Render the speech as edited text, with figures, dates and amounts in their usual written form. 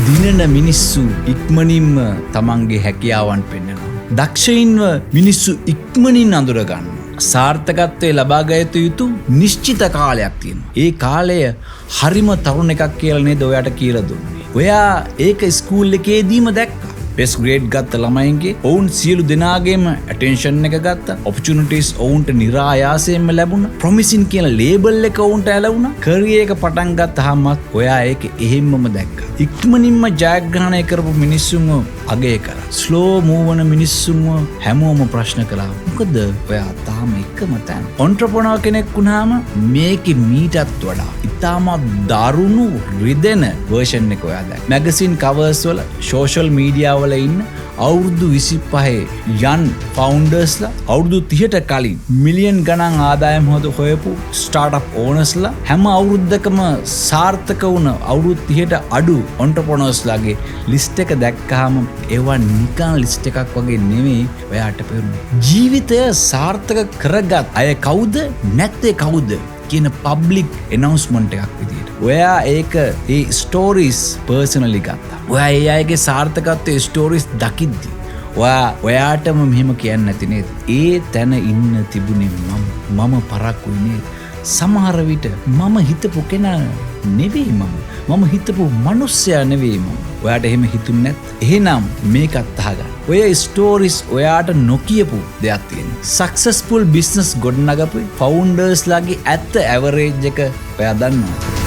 දිනන මිනිස්සු ඉක්මනින්ම තමන්ගේ හැකියාවන් පෙන්වනවා. දක්ෂයින්ව මිනිස්සු ඉක්මනින් අඳුරගන්න. සාර්ථකත්වයේ ලබා ගත යුතු නිශ්චිත කාලයක් තියෙනවා. ඒ කාලය හරිම තරුණ එකක් කියලා නේද ඔයාට කියලා දුන්නේ. ඔයා ඒක ස්කූල් එකේදීම දැක්කා. බෙස්ට් ග්‍රේඩ් ගත්ත ළමයින්ගේ ඔවුන් සියලු දෙනාගේම ඇටෙන්ෂන් එක ගත්තා. ඔපචුනිටිස් ඔවුන්ට નિરાයාසයෙන්ම ලැබුණා. ප්‍රොමිසින් කියන ලේබල් එක ඔවුන්ට ඇලවුණා. කරියර් එක පටන් ගත්තාම ඔයා ඒක එහෙම්මම දැක්කා. ඉක්මනින්ම ජයග්‍රහණය කරපු මිනිස්සුන්ව අගය කරා. ස්ලෝ මූව් වන මිනිස්සුන්ව හැමෝම ප්‍රශ්න කළා. මොකද ඔයා තාම එකම තැන. ඔන්ටර්ප්‍රෙනර් කෙනෙක් වුණාම මේකේ මීටත් වඩා ඉතාමත් දරුණු රිදෙන වර්ෂන් එක ඔයා දැක්ක. මැගසින් කවර්ස් වල සෝෂල් මීඩියා වල ඉන්න අවුරුදු 25 යන් ෆවුන්ඩර්ස්ලා අවුරුදු 30ට කලින් මිලියන් ගණන් ආදායම් හොයපු ස්ටාර්ට්අප් ඕනර්ස්ලා හැම අවුරුද්දකම සාර්ථක වුණ අවුරුදු 30ට අඩු ඔන්ටර්ප්‍රෙනර්ස්ලාගේ ලිස්ට් එක දැක්කහම ඒවා නිකන් ලිස්ට් එකක් වගේ නෙමෙයි ඔයාට පේන්නේ. ජීවිතය සාර්ථක කරගත් අය කවුද නැත්තේ කවුද කියන පබ්ලික් ඇනවුන්ස්මන්ට් එකක් විදියට. ඔයා ඒක ඒ ස්ටෝරීස් පර්සනලි ගත්තා. ඔයා ඒ අයගේ සාර්ථකත්වයේ ස්ටෝරීස් දකිද්දි ඔයාටම මෙහෙම කියන්නේ නැති නේද? ඒ තැන ඉන්න තිබුණේ මම පරක්කුයි නේද? සමහර විට මම හිතපු කෙනා නෙවෙයි මම හිතපු මිනිස්සයා නෙවෙයි මම. ඔයාට එහෙම හිතුන්නේ නැත්? එහෙනම් මේකත් අහගන්න. ඔය ස්ටෝරිස් ඔයාට නොකියපු දෙයක් තියෙනවා. සක්සස්ෆුල් බිස්නස් ගොඩනගපු ෆවුන්ඩර්ස්ලාගේ ඇත්ත ඇවරේජ් එක ඔයා දන්නවා.